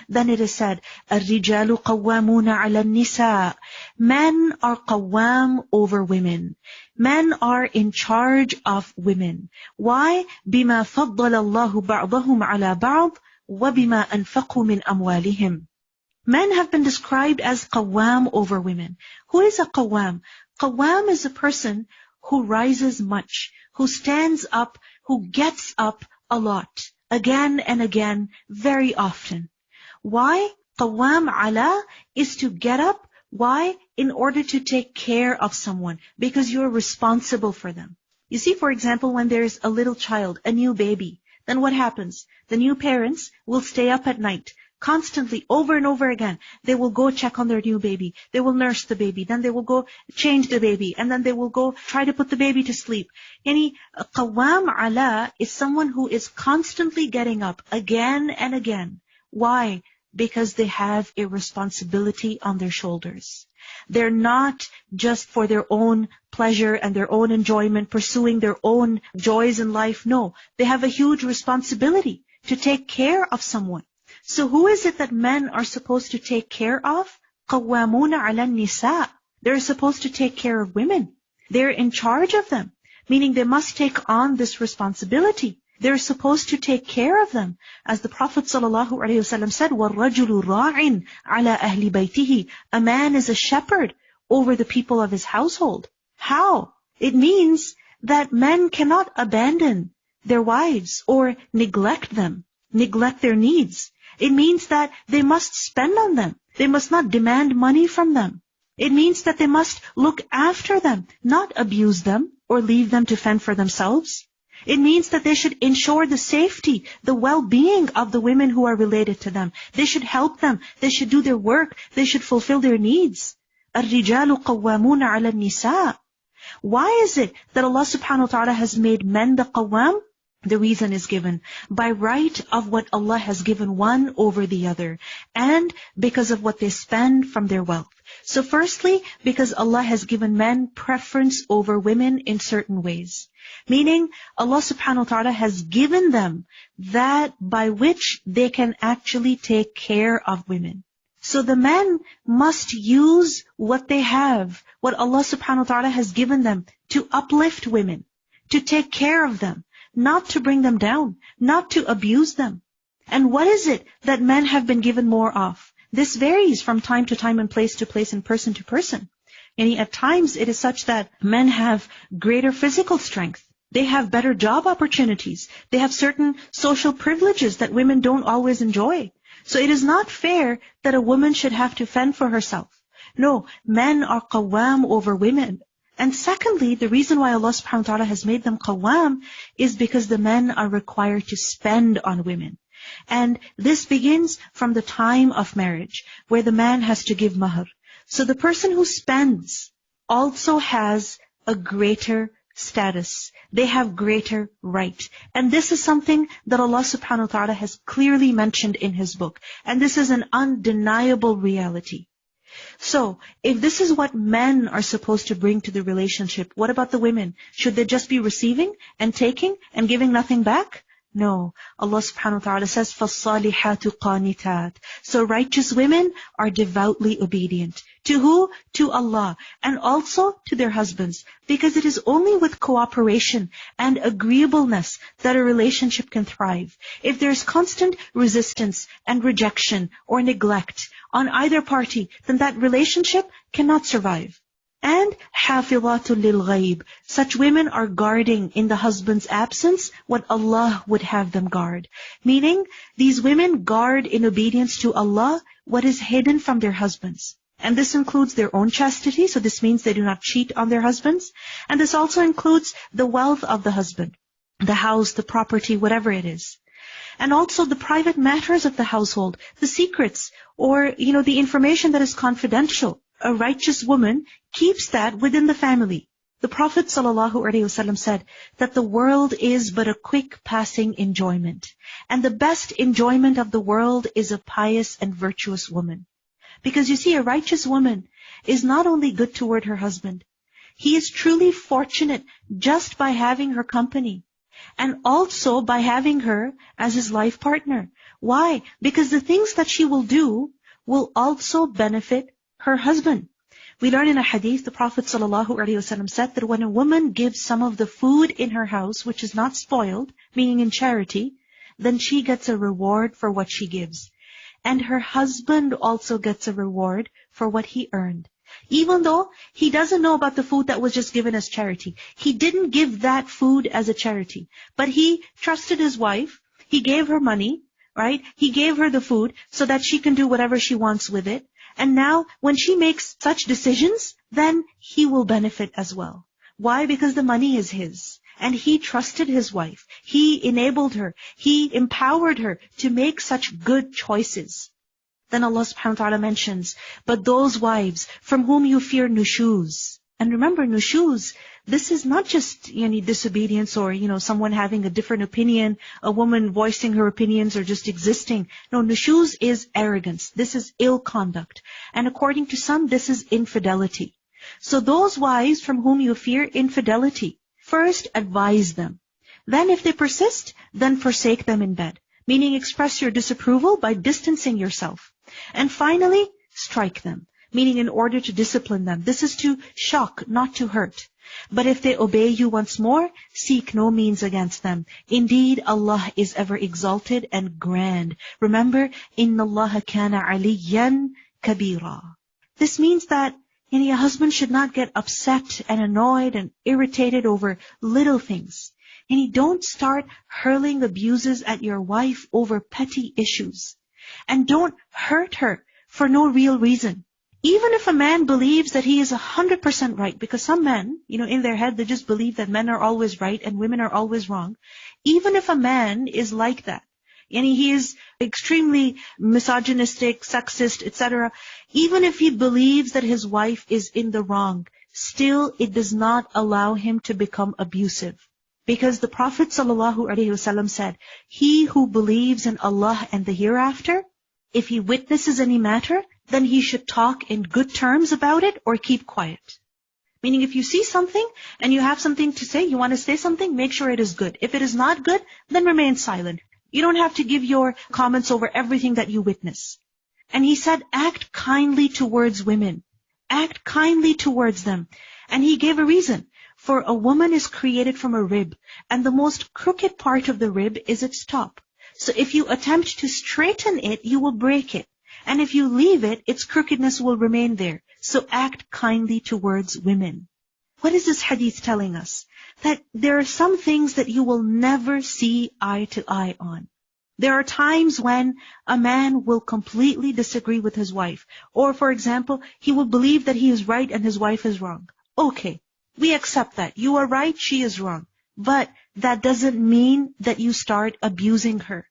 Then it is said, الرجال قوامون على النساء. Men are qawwam over women. Men are in charge of women. Why? بما فضل الله بعضهم على بعض وبما أنفقوا من أموالهم. Men have been described as qawwam over women. Who is a qawwam? Qawwam is a person who rises much, who stands up, who gets up a lot, again and again, very often. Why? Qawwam ala is to get up. Why? In order to take care of someone, because you're responsible for them. You see, for example, when there's a little child, a new baby, then what happens? The new parents will stay up at night, constantly, over and over again. They will go check on their new baby. They will nurse the baby. Then they will go change the baby. And then they will go try to put the baby to sleep. Qawwam ala is someone who is constantly getting up again and again. Why? Because they have a responsibility on their shoulders. They're not just for their own pleasure and their own enjoyment, pursuing their own joys in life. No, they have a huge responsibility to take care of someone. So who is it that men are supposed to take care of? قَوَّامُونَ عَلَى النِّسَاءِ. They're supposed to take care of women. They're in charge of them, meaning they must take on this responsibility. They're supposed to take care of them. As the Prophet ﷺ said, وَالرَّجُلُ رَاعٍ عَلَى أَهْلِ بَيْتِهِ. A man is a shepherd over the people of his household. How? It means that men cannot abandon their wives or neglect them, neglect their needs. It means that they must spend on them. They must not demand money from them. It means that they must look after them, not abuse them or leave them to fend for themselves. It means that they should ensure the safety, the well-being of the women who are related to them. They should help them. They should do their work. They should fulfill their needs. الرِّجَالُ قَوَّامُونَ عَلَى النِّسَاءِ. Why is it that Allah subhanahu wa ta'ala has made men the qawwam? The reason is given by right of what Allah has given one over the other, and because of what they spend from their wealth. So firstly, because Allah has given men preference over women in certain ways. Meaning, Allah subhanahu wa ta'ala has given them that by which they can actually take care of women. So the men must use what they have, what Allah subhanahu wa ta'ala has given them, to uplift women, to take care of them, not to bring them down, not to abuse them. And what is it that men have been given more of? This varies from time to time and place to place and person to person. And at times it is such that men have greater physical strength. They have better job opportunities. They have certain social privileges that women don't always enjoy. So it is not fair that a woman should have to fend for herself. No, men are qawwam over women. And secondly, the reason why Allah subhanahu wa ta'ala has made them qawwam is because the men are required to spend on women. And this begins from the time of marriage, where the man has to give mahr. So the person who spends also has a greater status. They have greater right. And this is something that Allah subhanahu wa ta'ala has clearly mentioned in His book. And this is an undeniable reality. So, if this is what men are supposed to bring to the relationship, what about the women? Should they just be receiving and taking and giving nothing back? No. Allah subhanahu wa ta'ala says, فَالصَّالِحَاتُ قَانِتَاتٌ. So righteous women are devoutly obedient. To who? To Allah. And also to their husbands. Because it is only with cooperation and agreeableness that a relationship can thrive. If there is constant resistance and rejection or neglect on either party, then that relationship cannot survive. And حَافِظَاتٌ لِلْغَيْبِ. Such women are guarding in the husband's absence what Allah would have them guard. Meaning, these women guard in obedience to Allah what is hidden from their husbands. And this includes their own chastity, so this means they do not cheat on their husbands. And this also includes the wealth of the husband, the house, the property, whatever it is. And also the private matters of the household, the secrets, or the information that is confidential. A righteous woman keeps that within the family. The Prophet ﷺ said that the world is but a quick passing enjoyment. And the best enjoyment of the world is a pious and virtuous woman. Because you see, a righteous woman is not only good toward her husband. He is truly fortunate just by having her company. And also by having her as his life partner. Why? Because the things that she will do will also benefit her husband. We learn in a hadith, the Prophet ﷺ said that when a woman gives some of the food in her house, which is not spoiled, meaning in charity, then she gets a reward for what she gives. And her husband also gets a reward for what he earned. Even though he doesn't know about the food that was just given as charity. He didn't give that food as a charity. But he trusted his wife. He gave her money, right? He gave her the food so that she can do whatever she wants with it. And now, when she makes such decisions, then he will benefit as well. Why? Because the money is his. And he trusted his wife. He enabled her. He empowered her to make such good choices. Then Allah subhanahu wa ta'ala mentions, but those wives from whom you fear nushuz. And remember, nushuz, this is not just disobedience or someone having a different opinion, a woman voicing her opinions or just existing. No, nushuz is arrogance. This is ill conduct. And according to some, this is infidelity. So those wives from whom you fear infidelity, first advise them. Then if they persist, then forsake them in bed. Meaning express your disapproval by distancing yourself. And finally, strike them. Meaning in order to discipline them. This is to shock, not to hurt. But if they obey you once more, seek no means against them. Indeed, Allah is ever exalted and grand. Remember, Inna Allah kana aliyan kabira. This means that a husband should not get upset and annoyed and irritated over little things. And don't start hurling abuses at your wife over petty issues. And don't hurt her for no real reason. Even if a man believes that he is 100% right, because some men, in their head, they just believe that men are always right and women are always wrong. Even if a man is like that, and he is extremely misogynistic, sexist, etc., even if he believes that his wife is in the wrong, still it does not allow him to become abusive. Because the Prophet ﷺ said, he who believes in Allah and the hereafter, if he witnesses any matter, then he should talk in good terms about it or keep quiet. Meaning if you see something and you have something to say, you want to say something, make sure it is good. If it is not good, then remain silent. You don't have to give your comments over everything that you witness. And he said, act kindly towards women. Act kindly towards them. And he gave a reason. For a woman is created from a rib, and the most crooked part of the rib is its top. So if you attempt to straighten it, you will break it. And if you leave it, its crookedness will remain there. So act kindly towards women. What is this hadith telling us? That there are some things that you will never see eye to eye on. There are times when a man will completely disagree with his wife. Or for example, he will believe that he is right and his wife is wrong. Okay. We accept that. You are right, she is wrong. But that doesn't mean that you start abusing her.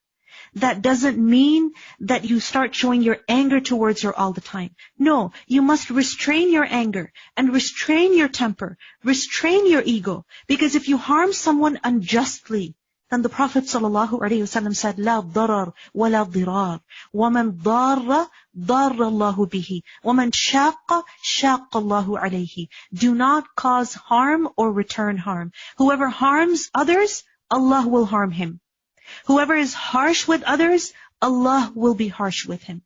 That doesn't mean that you start showing your anger towards her all the time. No, you must restrain your anger and restrain your temper, restrain your ego. Because if you harm someone unjustly, then the Prophet ﷺ said, لا ضرر ولا ضرار ومن ضار ضار الله به ومن شاق شاق الله عليه. Do not cause harm or return harm. Whoever harms others, Allah will harm him. Whoever is harsh with others, Allah will be harsh with him.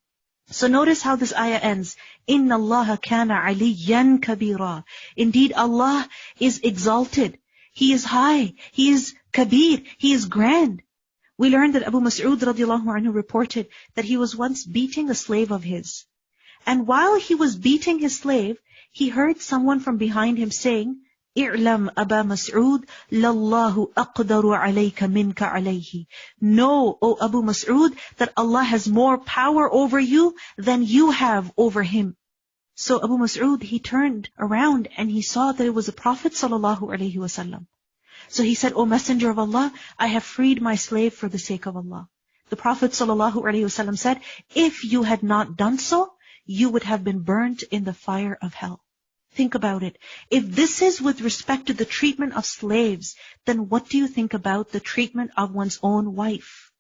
So notice how this ayah ends. Inna Allah kana aliyan kabira. Indeed, Allah is exalted. He is high. He is kabir. He is grand. We learned that Abu Mas'ud radiallahu anhu reported that he was once beating a slave of his. And while he was beating his slave, he heard someone from behind him saying, "I'lam Aba Mas'ud, lallahu aqdaru alayka minka alayhi." Know, O Abu Mas'ud, that Allah has more power over you than you have over him. So Abu Mas'ud, he turned around and he saw that it was the Prophet ﷺ. So he said, "O Messenger of Allah, I have freed my slave for the sake of Allah." The Prophet ﷺ said, "If you had not done so, you would have been burnt in the fire of hell." Think about it. If this is with respect to the treatment of slaves, then what do you think about the treatment of one's own wife?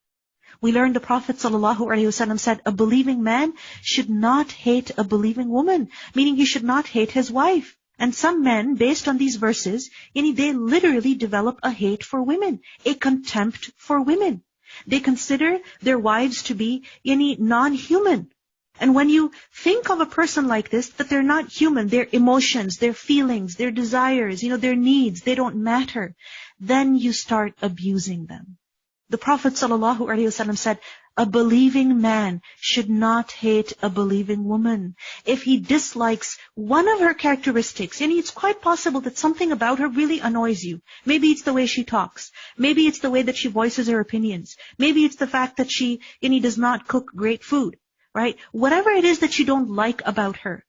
We learned the Prophet ﷺ said, a believing man should not hate a believing woman, meaning he should not hate his wife. And some men, based on these verses, they literally develop a hate for women, a contempt for women. They consider their wives to be non-human. And when you think of a person like this, that they're not human, their emotions, their feelings, their desires, their needs, they don't matter, then you start abusing them. The Prophet ﷺ said, a believing man should not hate a believing woman. If he dislikes one of her characteristics, it's quite possible that something about her really annoys you. Maybe it's the way she talks. Maybe it's the way that she voices her opinions. Maybe it's the fact that she does not cook great food. Right? Whatever it is that you don't like about her,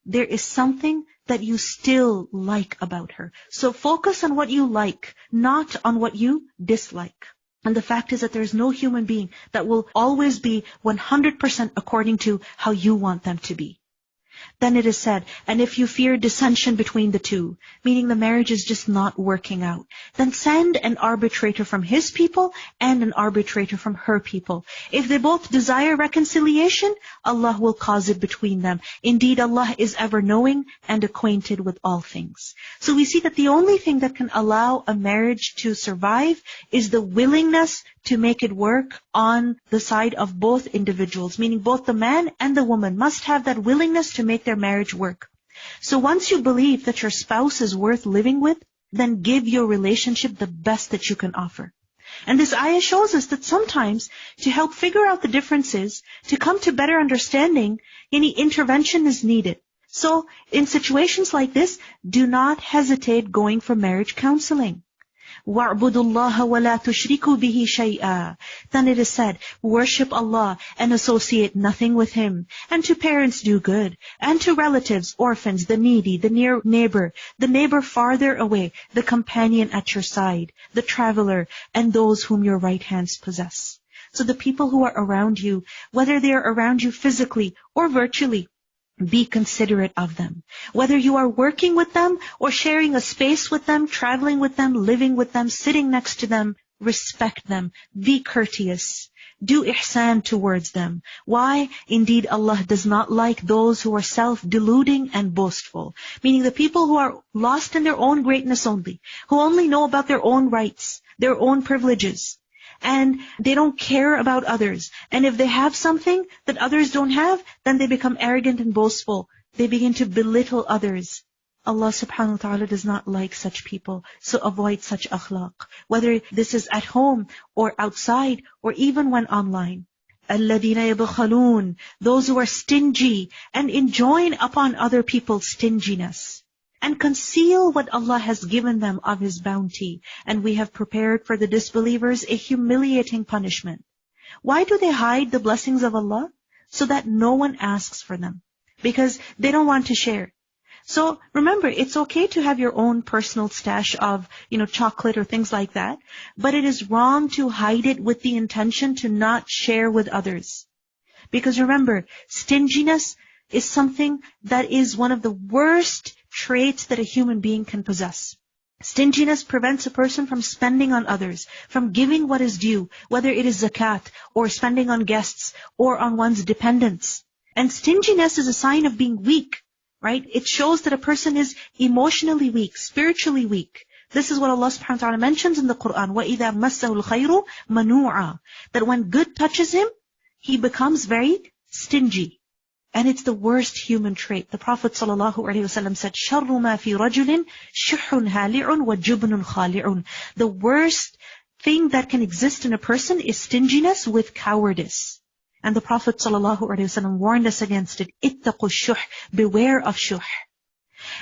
there is something that you still like about her. So focus on what you like, not on what you dislike. And the fact is that there is no human being that will always be 100% according to how you want them to be. Then it is said, and if you fear dissension between the two, meaning the marriage is just not working out, then send an arbitrator from his people and an arbitrator from her people. If they both desire reconciliation, Allah will cause it between them. Indeed, Allah is ever knowing and acquainted with all things. So we see that the only thing that can allow a marriage to survive is the willingness to make it work on the side of both individuals, meaning both the man and the woman must have that willingness to make their marriage work. So once you believe that your spouse is worth living with, then give your relationship the best that you can offer. And this ayah shows us that sometimes to help figure out the differences, to come to better understanding, any intervention is needed. So in situations like this, do not hesitate going for marriage counseling. وَاعْبُدُوا اللَّهَ وَلَا تُشْرِكُوا بِهِ شَيْئًا. Then it is said, worship Allah and associate nothing with Him. And to parents do good. And to relatives, orphans, the needy, the near neighbor, the neighbor farther away, the companion at your side, the traveler, and those whom your right hands possess. So the people who are around you, whether they are around you physically or virtually, be considerate of them. Whether you are working with them or sharing a space with them, traveling with them, living with them, sitting next to them, respect them. Be courteous. Do ihsan towards them. Why? Indeed, Allah does not like those who are self-deluding and boastful. Meaning the people who are lost in their own greatness only, who only know about their own rights, their own privileges. And they don't care about others. And if they have something that others don't have, then they become arrogant and boastful. They begin to belittle others. Allah subhanahu wa ta'ala does not like such people. So avoid such akhlaq. Whether this is at home or outside or even when online. الَّذِينَ يَبْخَلُونَ. Those who are stingy and enjoin upon other people's stinginess. And conceal what Allah has given them of His bounty. And we have prepared for the disbelievers a humiliating punishment. Why do they hide the blessings of Allah? So that no one asks for them. Because they don't want to share. So remember, it's okay to have your own personal stash of, chocolate or things like that. But it is wrong to hide it with the intention to not share with others. Because remember, stinginess is something that is one of the worst traits that a human being can possess. Stinginess prevents a person from spending on others, from giving what is due, whether it is zakat or spending on guests or on one's dependents. And stinginess is a sign of being weak, right? It shows that a person is emotionally weak, spiritually weak. This is what Allah subhanahu wa ta'ala mentions in the Quran. وَإِذَا مَسَّهُ الْخَيْرُ مَنُوعًا. That when good touches him, he becomes very stingy. And it's the worst human trait. The Prophet ﷺ said, شَرُّ مَا فِي رَجُلٍ شُحٌّ هَالِعٌ وَجُبْنٌ خَالِعٌ. The worst thing that can exist in a person is stinginess with cowardice. And the Prophet ﷺ warned us against it. اتَّقُوا الشُّحْ. Beware of shuh.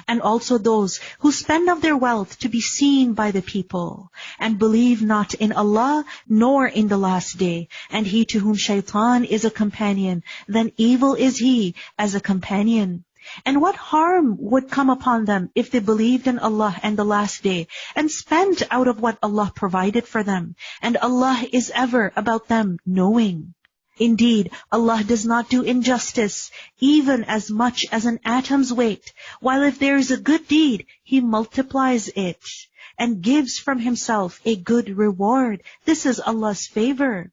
And also those who spend of their wealth to be seen by the people, and believe not in Allah nor in the last day. And he to whom shaitan is a companion, then evil is he as a companion. And what harm would come upon them if they believed in Allah and the last day, and spent out of what Allah provided for them? And Allah is ever about them knowing. Indeed, Allah does not do injustice, even as much as an atom's weight, while if there is a good deed, He multiplies it, and gives from Himself a good reward. This is Allah's favor.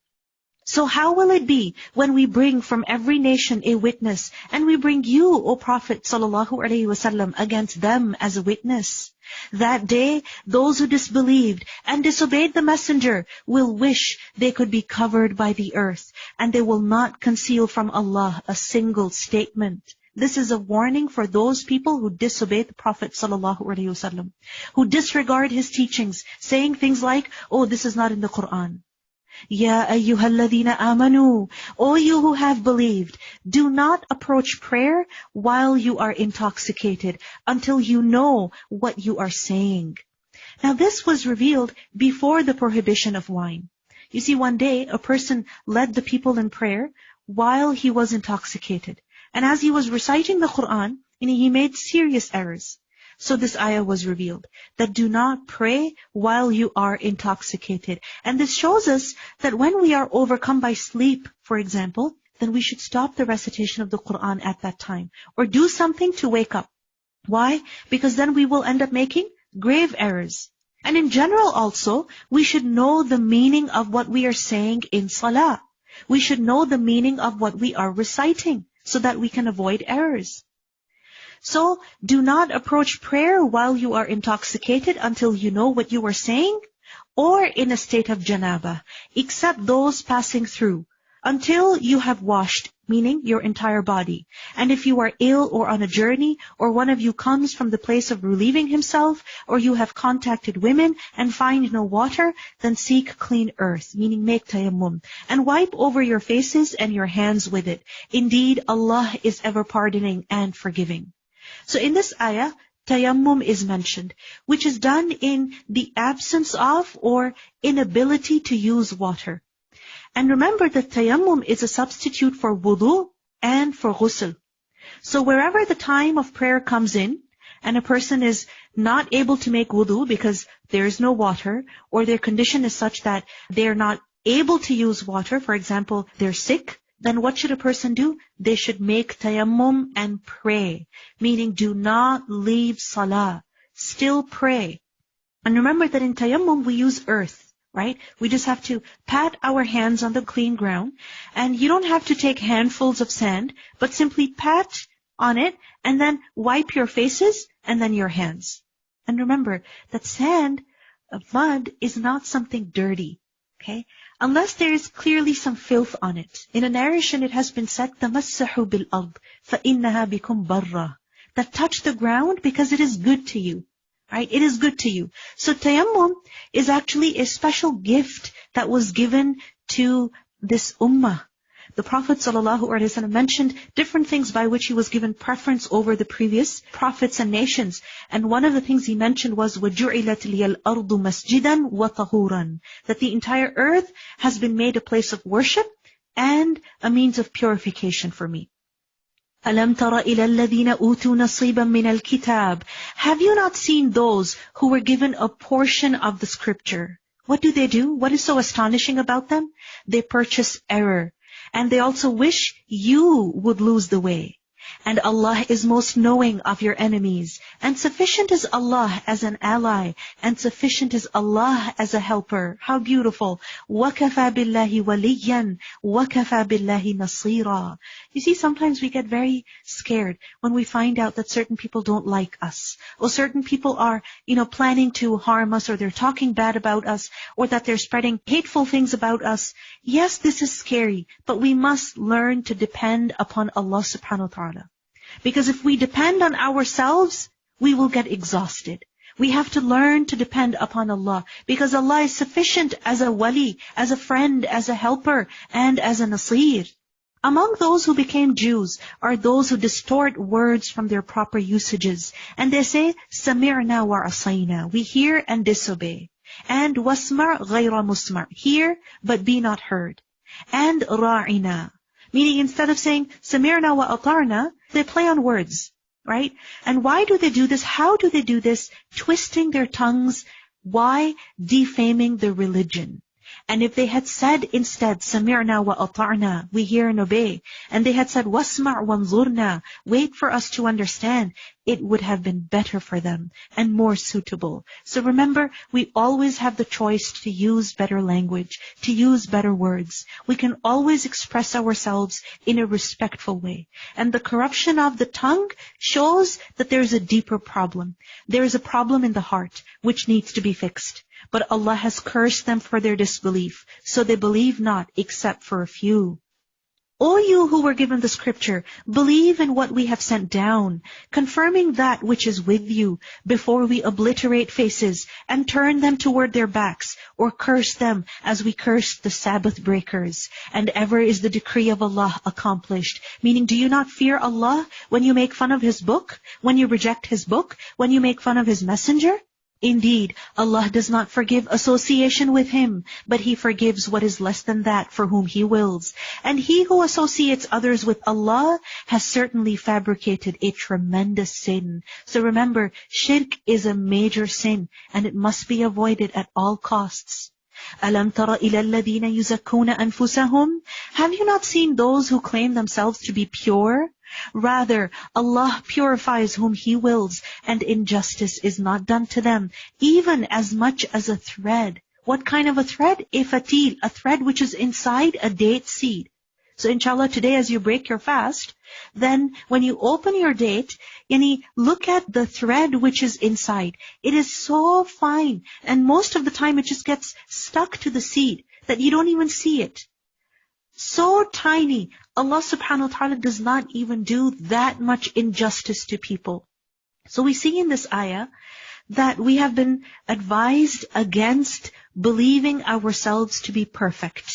So how will it be when we bring from every nation a witness, and we bring you, O Prophet sallallahu alaihi wasallam, against them as a witness? That day, those who disbelieved and disobeyed the messenger will wish they could be covered by the earth, and they will not conceal from Allah a single statement. This is a warning for those people who disobey the Prophet sallallahu alaihi wasallam, who disregard his teachings, saying things like, oh, this is not in the Quran. Ya ayyuhalladhina amanu, O you who have believed, do not approach prayer while you are intoxicated until you know what you are saying. Now this was revealed before the prohibition of wine. You see, one day a person led the people in prayer while he was intoxicated. And as he was reciting the Quran, he made serious errors. So this ayah was revealed, that do not pray while you are intoxicated. And this shows us that when we are overcome by sleep, for example, then we should stop the recitation of the Quran at that time, or do something to wake up. Why? Because then we will end up making grave errors. And in general also, we should know the meaning of what we are saying in salah. We should know the meaning of what we are reciting, so that we can avoid errors. So, do not approach prayer while you are intoxicated until you know what you are saying, or in a state of janaba, except those passing through, until you have washed, meaning your entire body. And if you are ill or on a journey, or one of you comes from the place of relieving himself, or you have contacted women and find no water, then seek clean earth, meaning make tayammum, and wipe over your faces and your hands with it. Indeed, Allah is ever pardoning and forgiving. So in this ayah, tayammum is mentioned, which is done in the absence of or inability to use water. And remember that tayammum is a substitute for wudu and for ghusl. So wherever the time of prayer comes in, and a person is not able to make wudu because there is no water, or their condition is such that they are not able to use water, for example, they're sick, then what should a person do? They should make tayammum and pray, meaning do not leave salah. Still pray. And remember that in tayammum we use earth, right? We just have to pat our hands on the clean ground, and you don't have to take handfuls of sand, but simply pat on it and then wipe your faces and then your hands. And remember that sand, mud, is not something dirty. Okay? Unless there is clearly some filth on it. In a narration it has been said, تَمَسَّحُ بِالْأَرْضِ فَإِنَّهَا بِكُمْ بَرَّةٌ, that touch the ground because it is good to you. Right? It is good to you. So tayammum is actually a special gift that was given to this ummah. The Prophet ﷺ mentioned different things by which he was given preference over the previous prophets and nations. And one of the things he mentioned was وَجُعِلَتْ لِيَ الْأَرْضُ مَسْجِدًا وَطَهُورًا, that the entire earth has been made a place of worship and a means of purification for me. أَلَمْ تَرَ إِلَى الَّذِينَ أُوتُوا نَصِيبًا مِنَ الْكِتَابِ, have you not seen those who were given a portion of the scripture? What do? What is so astonishing about them? They purchase error. And they also wish you would lose the way. And Allah is most knowing of your enemies. And sufficient is Allah as an ally. And sufficient is Allah as a helper. How beautiful. وَكَفَى بِاللَّهِ وَلِيًّا وَكَفَى بِاللَّهِ نَصِيرًا. You see, sometimes we get very scared when we find out that certain people don't like us. Or certain people are, planning to harm us, or they're talking bad about us, or that they're spreading hateful things about us. Yes, this is scary, but we must learn to depend upon Allah subhanahu wa ta'ala. Because if we depend on ourselves, we will get exhausted. We have to learn to depend upon Allah, because Allah is sufficient as a wali, as a friend, as a helper, and as a nasir. Among those who became Jews are those who distort words from their proper usages. And they say, سَمِعْنَا وَعَصَيْنَا, we hear and disobey. And وَاسْمَعْ غَيْرَ مُسْمَعْ, hear but be not heard. And رَاعِنَا, meaning instead of saying سَمِعْنَا وَأَطَعْنَا, they play on words, right? And why do they do this? How do they do this? Twisting their tongues. Why? Defaming the religion. And if they had said instead, سَمِعْنَا وَأَطَعْنَا, we hear and obey, and they had said, وَاسْمَعْ وَانْظُرْنَا, wait for us to understand, it would have been better for them and more suitable. So remember, we always have the choice to use better language, to use better words. We can always express ourselves in a respectful way. And the corruption of the tongue shows that there's a deeper problem. There is a problem in the heart which needs to be fixed. But Allah has cursed them for their disbelief, so they believe not except for a few. O you who were given the scripture, believe in what we have sent down, confirming that which is with you, before we obliterate faces and turn them toward their backs, or curse them as we cursed the Sabbath breakers. And ever is the decree of Allah accomplished. Meaning, do you not fear Allah when you make fun of His book, when you reject His book, when you make fun of His messenger? Indeed, Allah does not forgive association with Him, but He forgives what is less than that for whom He wills. And he who associates others with Allah has certainly fabricated a tremendous sin. So remember, shirk is a major sin, and it must be avoided at all costs. أَلَمْ تَرَ إِلَى الَّذِينَ يُزَكُّونَ أَنفُسَهُمْ? Have you not seen those who claim themselves to be pure? Rather, Allah purifies whom He wills, and injustice is not done to them, even as much as a thread. What kind of a thread? A fatil, a thread which is inside a date seed. So inshallah, today as you break your fast, then when you open your date, look at the thread which is inside. It is so fine, and most of the time it just gets stuck to the seed that you don't even see it. So tiny. Allah subhanahu wa ta'ala does not even do that much injustice to people. So we see in this ayah that we have been advised against believing ourselves to be perfect,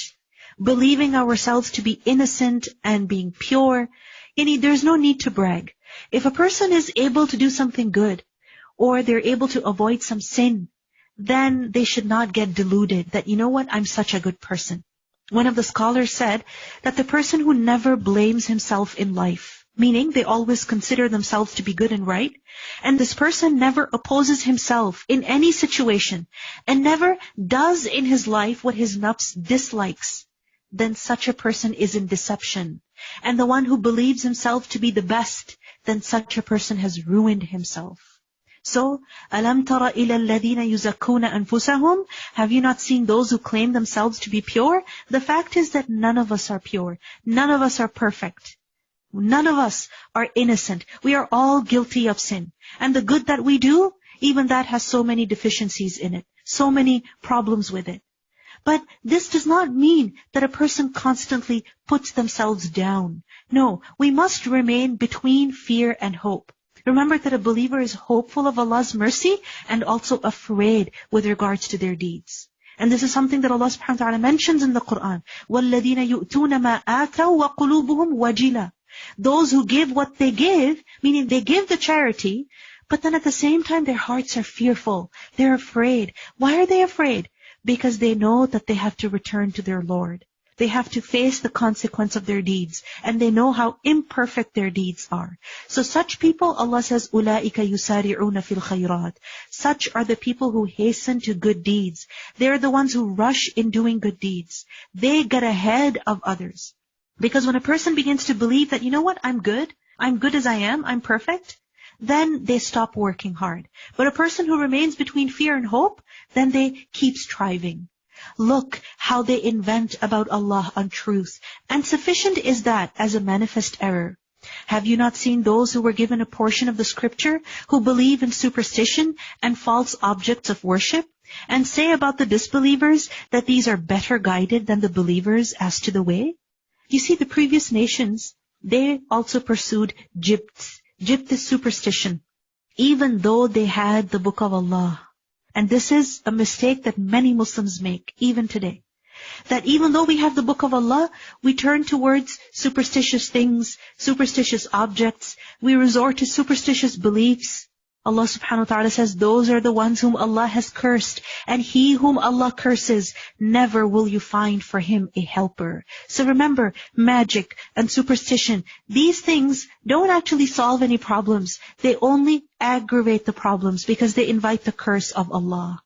believing ourselves to be innocent and being pure. There's no need to brag. If a person is able to do something good, or they're able to avoid some sin, then they should not get deluded that, I'm such a good person. One of the scholars said that the person who never blames himself in life, meaning they always consider themselves to be good and right, and this person never opposes himself in any situation, and never does in his life what his nafs dislikes, then such a person is in deception. And the one who believes himself to be the best, then such a person has ruined himself. So, أَلَمْ تَرَ إِلَى الَّذِينَ يُزَكُّونَ أَنفُسَهُمْ? Have you not seen those who claim themselves to be pure? The fact is that none of us are pure. None of us are perfect. None of us are innocent. We are all guilty of sin. And the good that we do, even that has so many deficiencies in it, so many problems with it. But this does not mean that a person constantly puts themselves down. No, we must remain between fear and hope. Remember that a believer is hopeful of Allah's mercy and also afraid with regards to their deeds. And this is something that Allah subhanahu wa ta'ala mentions in the Quran. وَالَّذِينَ يُؤْتُونَ مَا آتَوْا وَقُلُوبُهُمْ وَجِلَةٌ. Those who give what they give, meaning they give the charity, but then at the same time their hearts are fearful. They're afraid. Why are they afraid? Because they know that they have to return to their Lord. They have to face the consequence of their deeds, and they know how imperfect their deeds are. So such people, Allah says, أُولَٰئِكَ يُسَارِعُونَ فِي الْخَيْرَاتِ. Such are the people who hasten to good deeds. They're the ones who rush in doing good deeds. They get ahead of others. Because when a person begins to believe that, I'm good as I am, I'm perfect, then they stop working hard. But a person who remains between fear and hope, then they keep striving. Look how they invent about Allah untruth, and sufficient is that as a manifest error. Have you not seen those who were given a portion of the scripture, who believe in superstition and false objects of worship, and say about the disbelievers that these are better guided than the believers as to the way? You see, the previous nations, they also pursued jibt is superstition, even though they had the book of Allah. And this is a mistake that many Muslims make, even today. That even though we have the book of Allah, we turn towards superstitious things, superstitious objects, we resort to superstitious beliefs. Allah subhanahu wa ta'ala says, those are the ones whom Allah has cursed, and he whom Allah curses, never will you find for him a helper. So remember, magic and superstition, these things don't actually solve any problems. They only aggravate the problems because they invite the curse of Allah.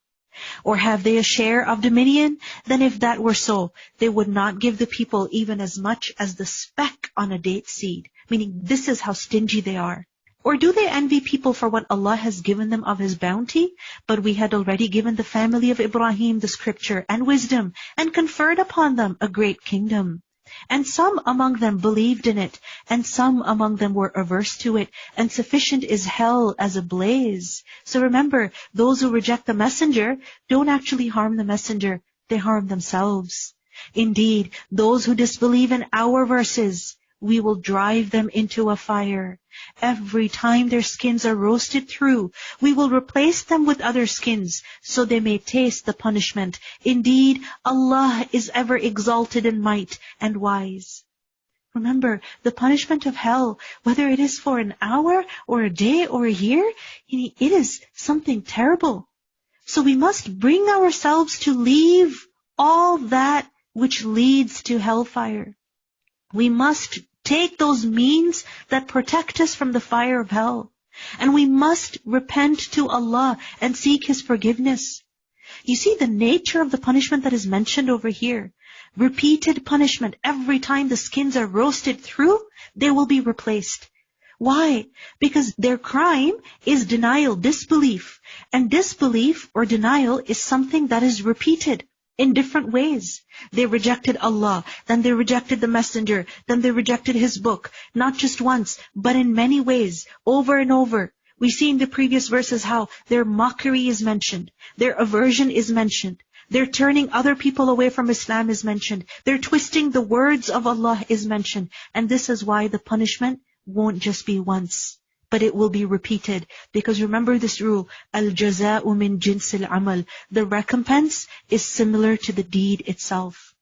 Or have they a share of dominion? Then if that were so, they would not give the people even as much as the speck on a date seed. Meaning, this is how stingy they are. Or do they envy people for what Allah has given them of His bounty? But we had already given the family of Ibrahim the scripture and wisdom, and conferred upon them a great kingdom. And some among them believed in it, and some among them were averse to it, and sufficient is hell as a blaze. So remember, those who reject the messenger don't actually harm the messenger, they harm themselves. Indeed, those who disbelieve in our verses, we will drive them into a fire. Every time their skins are roasted through, we will replace them with other skins, so they may taste the punishment. Indeed, Allah is ever exalted in might and wise. Remember, the punishment of hell, whether it is for an hour or a day or a year, it is something terrible. So we must bring ourselves to leave all that which leads to hellfire. We must take those means that protect us from the fire of hell. And we must repent to Allah and seek His forgiveness. You see the nature of the punishment that is mentioned over here. Repeated punishment. Every time the skins are roasted through, they will be replaced. Why? Because their crime is denial, disbelief. And disbelief or denial is something that is repeated in different ways. They rejected Allah, then they rejected the messenger, then they rejected His book, not just once, but in many ways, over and over. We see in the previous verses how their mockery is mentioned, their aversion is mentioned, their turning other people away from Islam is mentioned, their twisting the words of Allah is mentioned. And this is why the punishment won't just be once, but it will be repeated. Because remember this rule, al-jaza'u min jinsil amal. The recompense is similar to the deed itself.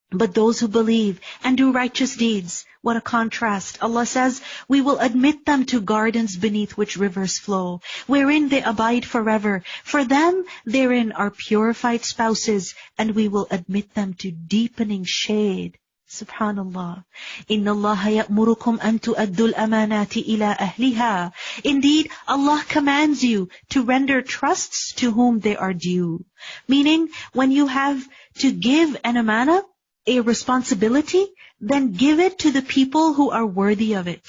But those who believe and do righteous deeds, what a contrast. Allah says, we will admit them to gardens beneath which rivers flow, wherein they abide forever. For them, therein are purified spouses, and we will admit them to deepening shade. Subhanallah. Inna Allah ya'murukum an tu'addul amanati ila ahliha. Indeed, Allah commands you to render trusts to whom they are due. Meaning, when you have to give an amana, a responsibility, then give it to the people who are worthy of it.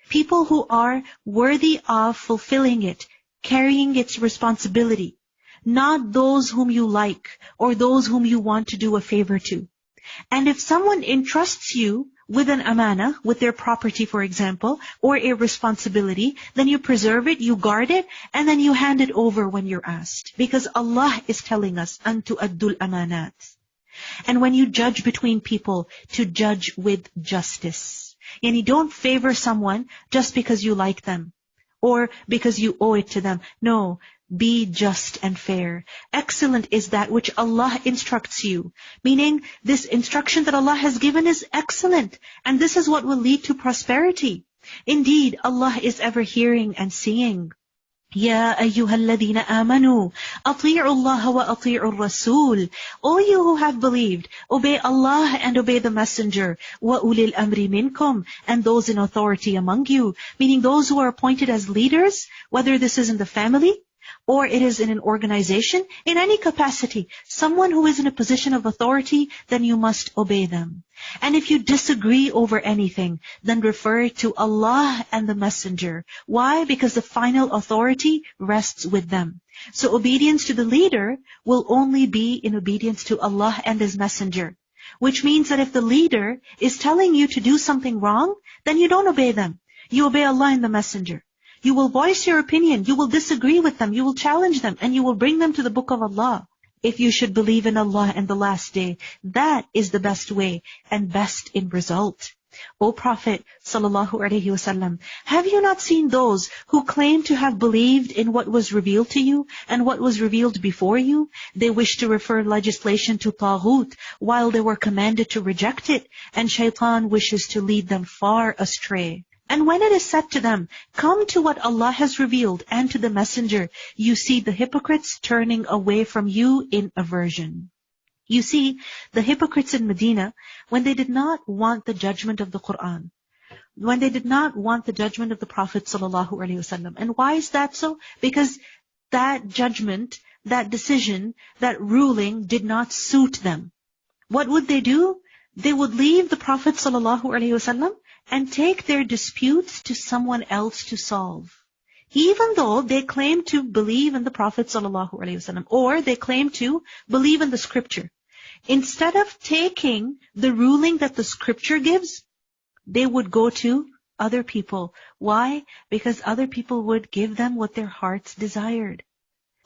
People who are worthy of fulfilling it, carrying its responsibility. Not those whom you like or those whom you want to do a favor to. And if someone entrusts you with an amana, with their property for example, or a responsibility, then you preserve it, you guard it, and then you hand it over when you're asked. Because Allah is telling us, أَن تُؤَدُّوا الْأَمَانَاتِ. And when you judge between people, to judge with justice. And you don't favor someone just because you like them, or because you owe it to them. No. Be just and fair. Excellent is that which Allah instructs you. Meaning, this instruction that Allah has given is excellent. And this is what will lead to prosperity. Indeed, Allah is ever hearing and seeing. Ya ayyuhalladhina amanu, ati'u Allah wa ati'u Rasul. O you who have believed, obey Allah and obey the Messenger. Wa ulil amri minkum, and those in authority among you. Meaning those who are appointed as leaders, whether this is in the family, or it is in an organization, in any capacity, someone who is in a position of authority, then you must obey them. And if you disagree over anything, then refer to Allah and the Messenger. Why? Because the final authority rests with them. So obedience to the leader will only be in obedience to Allah and His Messenger. Which means that if the leader is telling you to do something wrong, then you don't obey them. You obey Allah and the Messenger. You will voice your opinion, you will disagree with them, you will challenge them, and you will bring them to the book of Allah. If you should believe in Allah and the last day, that is the best way and best in result. O Prophet ﷺ, have you not seen those who claim to have believed in what was revealed to you and what was revealed before you? They wish to refer legislation to Taghut while they were commanded to reject it, and Shaitan wishes to lead them far astray. And when it is said to them, come to what Allah has revealed and to the Messenger, you see the hypocrites turning away from you in aversion. You see, the hypocrites in Medina, when they did not want the judgment of the Quran, when they did not want the judgment of the Prophet ﷺ. And why is that so? Because that judgment that decision, that ruling did not suit them, what would they do? They would leave the Prophet ﷺ and take their disputes to someone else to solve. Even though they claim to believe in the Prophet ﷺ, or they claim to believe in the scripture. Instead of taking the ruling that the scripture gives, they would go to other people. Why? Because other people would give them what their hearts desired.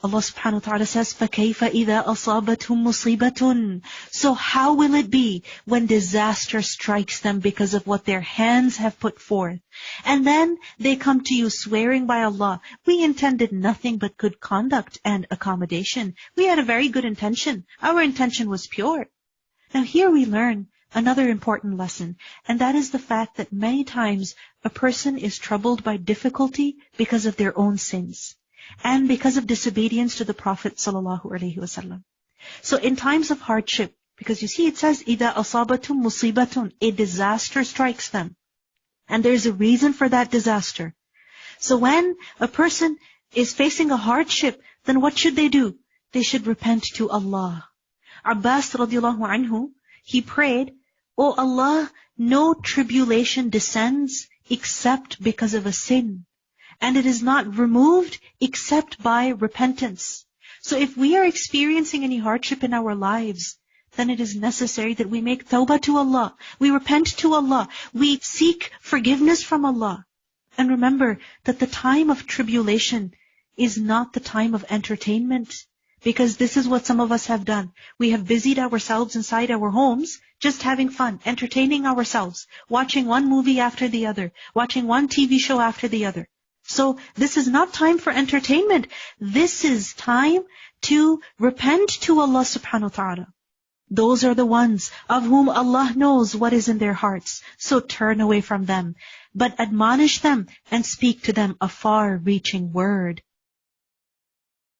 Allah subhanahu wa ta'ala says, فَكَيْفَ إِذَا أَصَابَتْهُمْ مُصِيبَةٌ. So how will it be when disaster strikes them because of what their hands have put forth? And then they come to you swearing by Allah, we intended nothing but good conduct and accommodation. We had a very good intention. Our intention was pure. Now here we learn another important lesson, and that is the fact that many times a person is troubled by difficulty because of their own sins, and because of disobedience to the Prophet ﷺ. So in times of hardship, because you see it says, إِذَا أَصَابَتُمْ مُصِيبَةٌ, a disaster strikes them. And there's a reason for that disaster. So when a person is facing a hardship, then what should they do? They should repent to Allah. Abbas radiallahu anhu, he prayed, "O Allah, no tribulation descends except because of a sin. And it is not removed except by repentance." So if we are experiencing any hardship in our lives, then it is necessary that we make tawbah to Allah. We repent to Allah. We seek forgiveness from Allah. And remember that the time of tribulation is not the time of entertainment. Because this is what some of us have done. We have busied ourselves inside our homes, just having fun, entertaining ourselves, watching one movie after the other, watching one TV show after the other. So this is not time for entertainment. This is time to repent to Allah subhanahu wa ta'ala. Those are the ones of whom Allah knows what is in their hearts. So turn away from them, but admonish them and speak to them a far-reaching word.